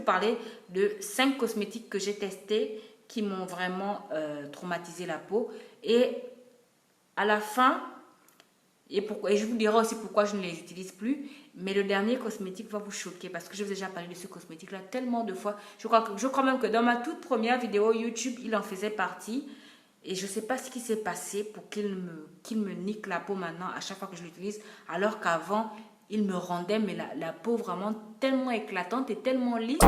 parler de 5 cosmétiques que j'ai testés qui m'ont vraiment traumatisé la peau. Et à la fin, et je vous dirai aussi pourquoi je ne les utilise plus. Mais le dernier cosmétique va vous choquer parce que je vous ai déjà parlé de ce cosmétique-là tellement de fois. Je crois même que dans ma toute première vidéo YouTube, il en faisait partie. Et je ne sais pas ce qui s'est passé pour qu'il me nique la peau maintenant à chaque fois que je l'utilise. Alors qu'avant, il me rendait mais la peau vraiment tellement éclatante et tellement lisse.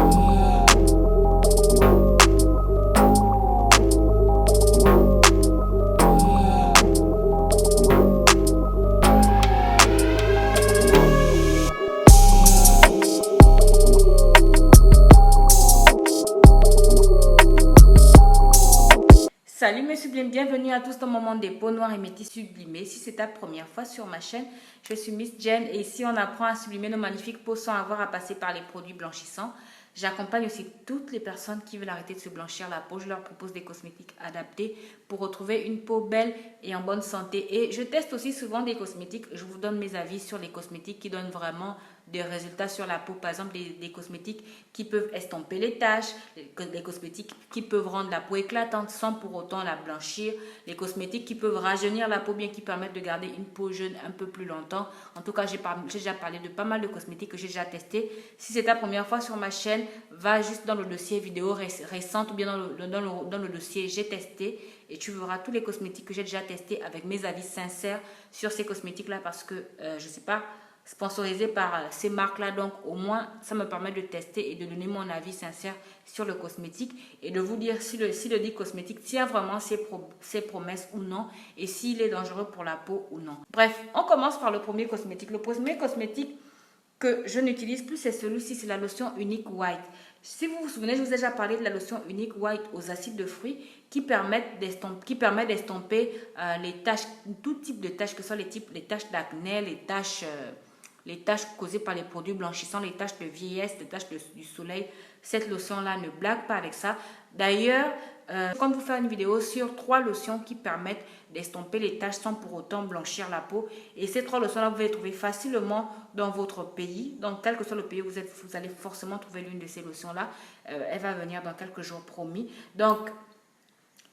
Salut mes sublimes, bienvenue à tous dans mon monde des peaux noires et métis sublimées. Si c'est ta première fois sur ma chaîne, je suis Miss Jen et ici on apprend à sublimer nos magnifiques peaux sans avoir à passer par les produits blanchissants. J'accompagne aussi toutes les personnes qui veulent arrêter de se blanchir la peau. Je leur propose des cosmétiques adaptés pour retrouver une peau belle et en bonne santé. Et je teste aussi souvent des cosmétiques. Je vous donne mes avis sur les cosmétiques qui donnent vraiment des résultats sur la peau. Par exemple, des cosmétiques qui peuvent estomper les taches, les cosmétiques qui peuvent rendre la peau éclatante sans pour autant la blanchir, les cosmétiques qui peuvent rajeunir la peau, bien qui permettent de garder une peau jeune un peu plus longtemps. En tout cas, j'ai déjà parlé de pas mal de cosmétiques que j'ai déjà testés. Si c'est ta première fois sur ma chaîne, va juste dans le dossier vidéo récente ou bien dans le dossier j'ai testé et tu verras tous les cosmétiques que j'ai déjà testés avec mes avis sincères sur ces cosmétiques-là parce que je ne sais pas, sponsorisé par ces marques-là. Donc, au moins, ça me permet de tester et de donner mon avis sincère sur le cosmétique et de vous dire si le dit cosmétique tient vraiment ses promesses ou non et s'il est dangereux pour la peau ou non. Bref, on commence par le premier cosmétique. Le premier cosmétique que je n'utilise plus, c'est celui-ci, c'est la lotion Unique White. Si vous vous souvenez, je vous ai déjà parlé de la lotion Unique White aux acides de fruits qui permet d'estomper les taches, tout type de taches, que ce soit les taches d'acné, les taches causées par les produits blanchissants, les taches de vieillesse, les taches du soleil. Cette lotion-là ne blague pas avec ça. D'ailleurs, je compte vous faire une vidéo sur 3 lotions qui permettent d'estomper les taches sans pour autant blanchir la peau. Et ces 3 lotions-là, vous pouvez les trouver facilement dans votre pays. Donc, quel que soit le pays où vous êtes, vous allez forcément trouver l'une de ces lotions-là. Elle va venir dans quelques jours promis. Donc,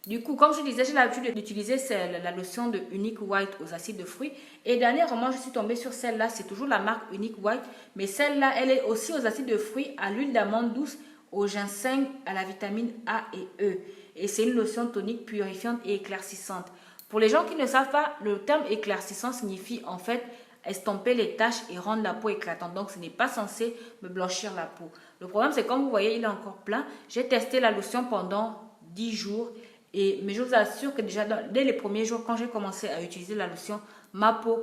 du coup, comme je disais, j'ai l'habitude d'utiliser la lotion de Unique White aux acides de fruits. Et dernièrement, je suis tombée sur celle-là. C'est toujours la marque Unique White. Mais celle-là, elle est aussi aux acides de fruits, à l'huile d'amande douce, au ginseng, à la vitamine A et E. Et c'est une lotion tonique, purifiante et éclaircissante. Pour les gens qui ne savent pas, le terme éclaircissant signifie en fait estomper les taches et rendre la peau éclatante. Donc, ce n'est pas censé me blanchir la peau. Le problème, c'est comme vous voyez, il est encore plein. J'ai testé la lotion pendant 10 jours. Mais je vous assure que déjà, dès les premiers jours, quand j'ai commencé à utiliser la lotion, ma peau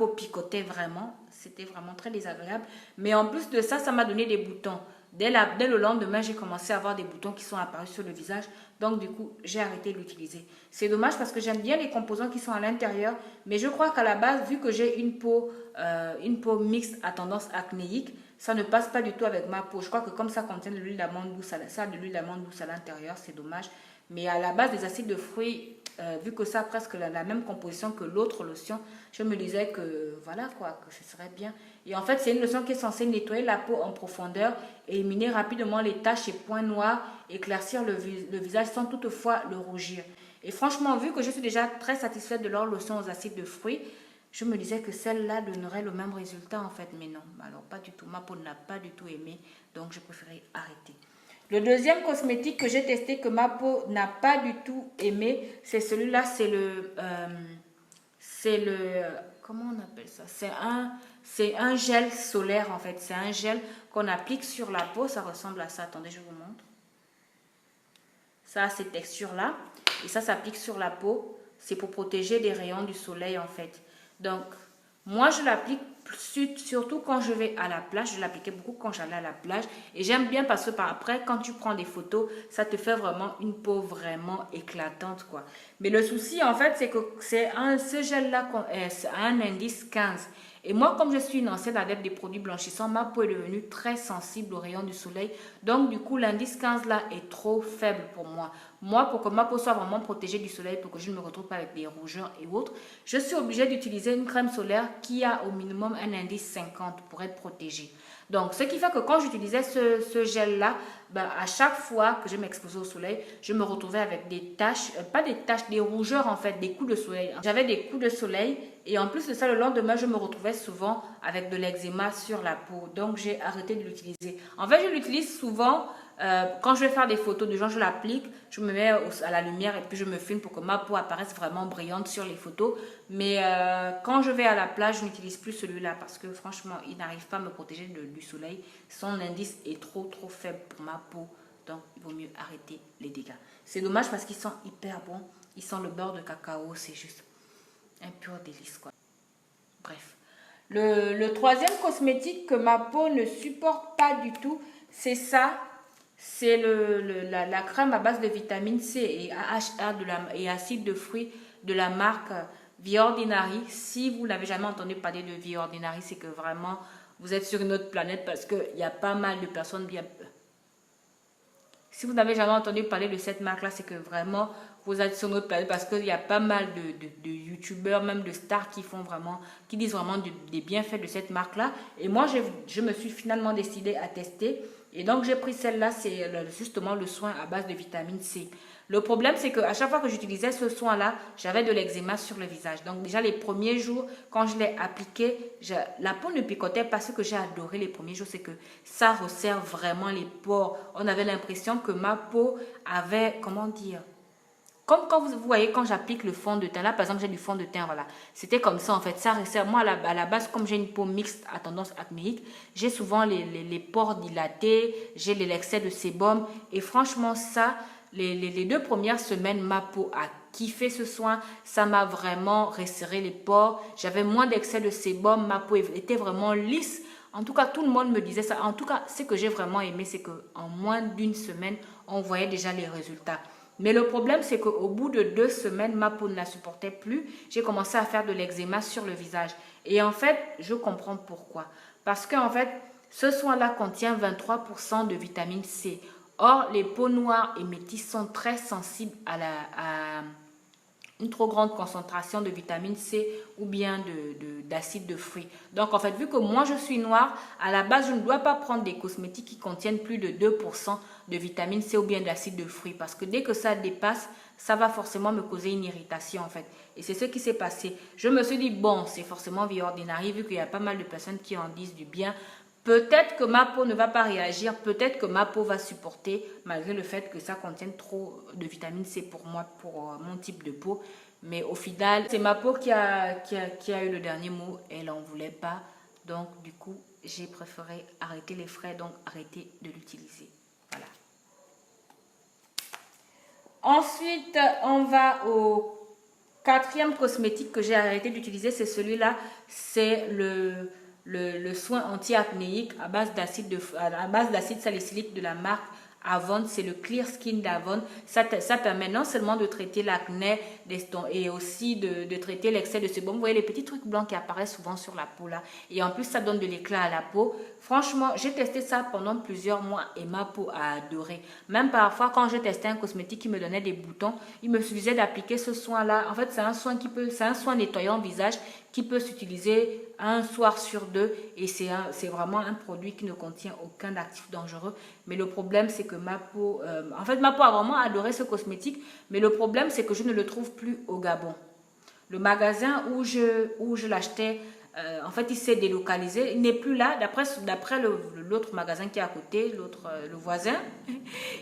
picotait vraiment. C'était vraiment très désagréable. Mais en plus de ça, ça m'a donné des boutons. Dès le lendemain, j'ai commencé à avoir des boutons qui sont apparus sur le visage. Donc, du coup, j'ai arrêté de l'utiliser. C'est dommage parce que j'aime bien les composants qui sont à l'intérieur. Mais je crois qu'à la base, vu que j'ai une peau mixte à tendance acnéique, ça ne passe pas du tout avec ma peau. Je crois que comme ça contient de l'huile d'amande douce, ça a de l'huile d'amande douce à l'intérieur, c'est dommage. Mais à la base des acides de fruits, vu que ça a presque la même composition que l'autre lotion, je me disais que voilà quoi, que ce serait bien. Et en fait, c'est une lotion qui est censée nettoyer la peau en profondeur, éliminer rapidement les taches et points noirs, éclaircir le visage sans toutefois le rougir. Et franchement, vu que je suis déjà très satisfaite de leur lotion aux acides de fruits, je me disais que celle-là donnerait le même résultat en fait, mais non. Alors pas du tout, ma peau n'a pas du tout aimé, donc je préférais arrêter. Le deuxième cosmétique que j'ai testé que ma peau n'a pas du tout aimé, c'est celui-là, c'est comment on appelle ça? C'est un gel solaire en fait, c'est un gel qu'on applique sur la peau, ça ressemble à ça, attendez je vous montre. Ça a cette texture-là, et ça s'applique sur la peau, c'est pour protéger des rayons du soleil en fait. Donc, moi, je l'applique surtout quand je vais à la plage. Je l'appliquais beaucoup quand j'allais à la plage. Et j'aime bien parce que par après, quand tu prends des photos, ça te fait vraiment une peau vraiment éclatante, quoi. Mais le souci, en fait, c'est que ce gel-là a un indice 15. Et moi, comme je suis une ancienne adepte des produits blanchissants, ma peau est devenue très sensible aux rayons du soleil. Donc, du coup, l'indice 15 là est trop faible pour moi. Moi, pour que ma peau soit vraiment protégée du soleil, pour que je ne me retrouve pas avec des rougeurs et autres, je suis obligée d'utiliser une crème solaire qui a au minimum un indice 50 pour être protégée. Donc, ce qui fait que quand j'utilisais ce gel-là, ben, à chaque fois que je m'exposais au soleil, je me retrouvais avec des taches, pas des taches, des rougeurs en fait, des coups de soleil. J'avais des coups de soleil et en plus de ça, le lendemain, je me retrouvais souvent avec de l'eczéma sur la peau. Donc, j'ai arrêté de l'utiliser. En fait, je l'utilise souvent quand je vais faire des photos de gens, je l'applique, je me mets à la lumière et puis je me filme pour que ma peau apparaisse vraiment brillante sur les photos. Mais quand je vais à la plage, je n'utilise plus celui-là parce que franchement, il n'arrive pas à me protéger du soleil. Son indice est trop faible pour ma peau. Donc, il vaut mieux arrêter les dégâts. C'est dommage parce qu'ils sont hyper bons. Ils sentent le beurre de cacao, c'est juste un pur délice, quoi. Bref. Le troisième cosmétique que ma peau ne supporte pas du tout, c'est ça. C'est la crème à base de vitamine C et AHA et acide de fruits de la marque The Ordinary. Si vous n'avez jamais entendu parler de The Ordinary, c'est que vraiment vous êtes sur une autre planète parce qu'il y a pas mal de personnes bien... Si vous n'avez jamais entendu parler de cette marque-là, c'est que vraiment vous êtes sur notre planète parce qu'il y a pas mal de youtubeurs, même de stars qui disent vraiment des bienfaits de cette marque-là. Et moi, je me suis finalement décidée à tester. Et donc, j'ai pris celle-là, c'est justement le soin à base de vitamine C. Le problème, c'est qu'à chaque fois que j'utilisais ce soin-là, j'avais de l'eczéma sur le visage. Donc, déjà, les premiers jours, quand je l'ai appliqué, la peau ne picotait pas. Ce que j'ai adoré les premiers jours, c'est que ça resserre vraiment les pores. On avait l'impression que ma peau avait, comment dire, comme quand vous voyez, quand j'applique le fond de teint, là par exemple j'ai du fond de teint, voilà, c'était comme ça en fait, ça resserre. Moi à la base, comme j'ai une peau mixte à tendance acnéique, j'ai souvent les pores dilatés, j'ai l'excès de sébum et franchement ça, les 2 premières semaines, ma peau a kiffé ce soin, ça m'a vraiment resserré les pores, j'avais moins d'excès de sébum, ma peau était vraiment lisse. En tout cas, tout le monde me disait ça. En tout cas, ce que j'ai vraiment aimé, c'est qu'en moins d'1 semaine, on voyait déjà les résultats. Mais le problème, c'est qu'au bout de 2 semaines, ma peau ne la supportait plus. J'ai commencé à faire de l'eczéma sur le visage. Et en fait, je comprends pourquoi. Parce qu'en fait, ce soin-là contient 23% de vitamine C. Or, les peaux noires et métisses sont très sensibles à une trop grande concentration de vitamine C ou bien d'acide de fruits. Donc en fait, vu que moi je suis noire, à la base je ne dois pas prendre des cosmétiques qui contiennent plus de 2% de vitamine C ou bien d'acide de fruits parce que dès que ça dépasse, ça va forcément me causer une irritation en fait. Et c'est ce qui s'est passé. Je me suis dit, bon, c'est forcément The Ordinary vu qu'il y a pas mal de personnes qui en disent du bien. Peut-être que ma peau ne va pas réagir, peut-être que ma peau va supporter, malgré le fait que ça contienne trop de vitamine C pour moi, pour mon type de peau. Mais au final, c'est ma peau qui a eu le dernier mot, elle n'en voulait pas. Donc du coup, j'ai préféré arrêter les frais, donc arrêter de l'utiliser. Voilà. Ensuite, on va au 4e cosmétique que j'ai arrêté d'utiliser, c'est celui-là, c'est le soin anti-acnéique à base d'acide salicylique de la marque Avon. C'est le Clear Skin d'Avon. Ça permet non seulement de traiter l'acné et aussi de traiter l'excès de sébum. Vous voyez les petits trucs blancs qui apparaissent souvent sur la peau là. Et en plus, ça donne de l'éclat à la peau. Franchement, j'ai testé ça pendant plusieurs mois et ma peau a adoré. Même parfois, quand je testais un cosmétique qui me donnait des boutons, il me suffisait d'appliquer ce soin-là. En fait, c'est un soin nettoyant visage qui peut s'utiliser un soir sur 2 et c'est vraiment un produit qui ne contient aucun actif dangereux. Mais le problème, c'est que ma peau... en fait, ma peau a vraiment adoré ce cosmétique, mais le problème, c'est que je ne le trouve plus au Gabon. Le magasin où je l'achetais, en fait, il s'est délocalisé. Il n'est plus là. D'après l'autre magasin qui est à côté, le voisin,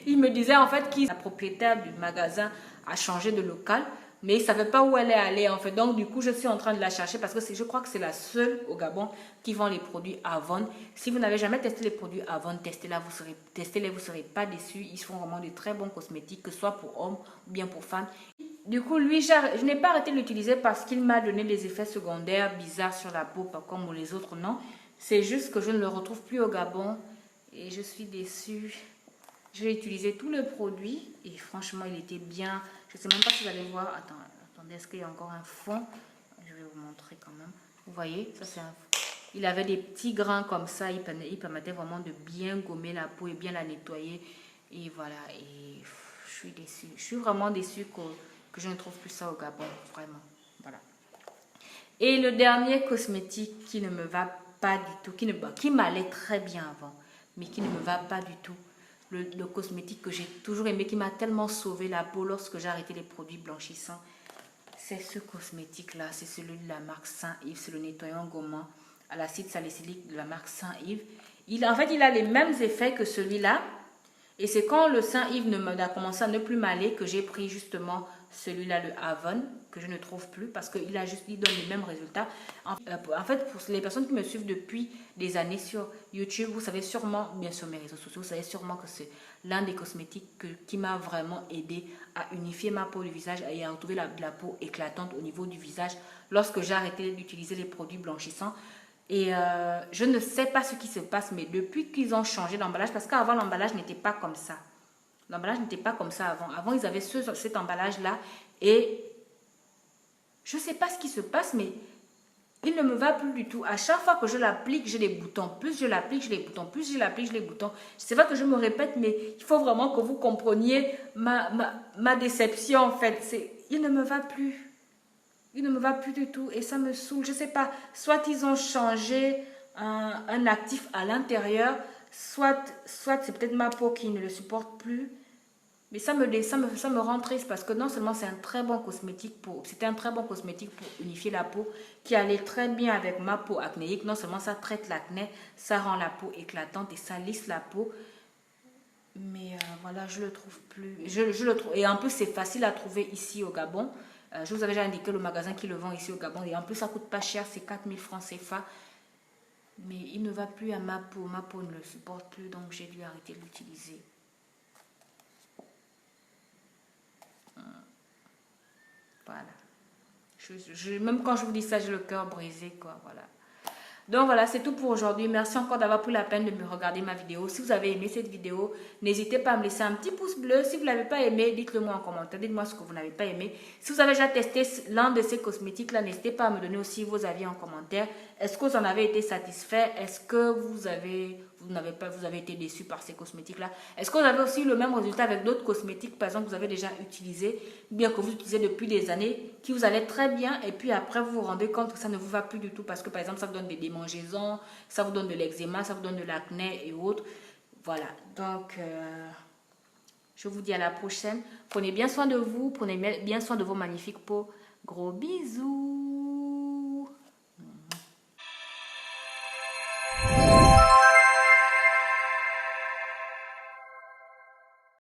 il me disait en fait que la propriétaire du magasin a changé de local. Mais il ne savait pas où elle est allée en fait. Donc du coup, je suis en train de la chercher parce que je crois que c'est la seule au Gabon qui vend les produits Avon. Si vous n'avez jamais testé les produits Avon, testez-les, vous ne serez pas déçus. Ils font vraiment de très bons cosmétiques, que ce soit pour hommes ou bien pour femmes. Du coup, lui, je n'ai pas arrêté de l'utiliser parce qu'il m'a donné des effets secondaires bizarres sur la peau, pas comme les autres, non. C'est juste que je ne le retrouve plus au Gabon et je suis déçue. J'ai utilisé tout le produit et franchement, il était bien. Je ne sais même pas si vous allez voir. Attendez, est-ce qu'il y a encore un fond? Je vais vous montrer quand même. Vous voyez, ça c'est un fond. Il avait des petits grains comme ça. Il permettait vraiment de bien gommer la peau et bien la nettoyer. Et voilà, et je suis déçue. Je suis vraiment déçue que je ne trouve plus ça au Gabon. Vraiment, voilà. Et le dernier cosmétique qui ne me va pas du tout, qui m'allait très bien avant, mais qui ne me va pas du tout. Le cosmétique que j'ai toujours aimé, qui m'a tellement sauvé la peau lorsque j'ai arrêté les produits blanchissants, c'est ce cosmétique-là, c'est celui de la marque Saint-Yves, c'est le nettoyant gommant à l'acide salicylique de la marque Saint-Yves. En fait, il a les mêmes effets que celui-là. Et c'est quand le Saint-Yves a commencé à ne plus m'aller que j'ai pris justement celui-là, le Avon, que je ne trouve plus parce qu'il donne les mêmes résultats. En fait, pour les personnes qui me suivent depuis des années sur YouTube, vous savez sûrement, bien sur mes réseaux sociaux, vous savez sûrement que c'est l'un des cosmétiques qui m'a vraiment aidé à unifier ma peau du visage et à retrouver la peau éclatante au niveau du visage lorsque j'ai arrêté d'utiliser les produits blanchissants. Et je ne sais pas ce qui se passe, mais depuis qu'ils ont changé d'emballage, parce qu'avant l'emballage n'était pas comme ça. L'emballage n'était pas comme ça avant. Avant, ils avaient cet emballage-là. Et je ne sais pas ce qui se passe, mais il ne me va plus du tout. À chaque fois que je l'applique, j'ai des boutons. Plus je l'applique, j'ai des boutons. Plus je l'applique, j'ai des boutons. C'est vrai que je me répète, mais il faut vraiment que vous compreniez ma déception, en fait. Il ne me va plus. Il ne me va plus du tout et ça me saoule. Je ne sais pas, soit ils ont changé un actif à l'intérieur, soit c'est peut-être ma peau qui ne le supporte plus. Mais ça me rend triste parce que non seulement c'est un très bon cosmétique c'était un très bon cosmétique pour unifier la peau qui allait très bien avec ma peau acnéique. Non seulement ça traite l'acné, ça rend la peau éclatante et ça lisse la peau. Mais voilà, je le trouve plus. Je le trouve. Et en plus, c'est facile à trouver ici au Gabon. Je vous avais déjà indiqué le magasin qui le vend ici au Gabon. Et en plus, ça coûte pas cher, c'est 4000 francs CFA. Mais il ne va plus à ma peau. Ma peau ne le supporte plus, donc j'ai dû arrêter de l'utiliser. Voilà. Même quand je vous dis ça, j'ai le cœur brisé, quoi. Voilà. Donc voilà, c'est tout pour aujourd'hui. Merci encore d'avoir pris la peine de me regarder ma vidéo. Si vous avez aimé cette vidéo, n'hésitez pas à me laisser un petit pouce bleu. Si vous ne l'avez pas aimé, dites-le moi en commentaire. Dites-moi ce que vous n'avez pas aimé. Si vous avez déjà testé l'un de ces cosmétiques-là, n'hésitez pas à me donner aussi vos avis en commentaire. Est-ce que vous en avez été satisfait? Est-ce que vous avez été déçu par ces cosmétiques-là? Est-ce que vous avez aussi le même résultat avec d'autres cosmétiques, par exemple, que vous avez déjà utilisé, bien que vous utilisez depuis des années, qui vous allait très bien, et puis après, vous vous rendez compte que ça ne vous va plus du tout, parce que, par exemple, ça vous donne des démangeaisons, ça vous donne de l'eczéma, ça vous donne de l'acné et autres. Voilà, donc, je vous dis à la prochaine. Prenez bien soin de vous, prenez bien soin de vos magnifiques peaux. Gros bisous!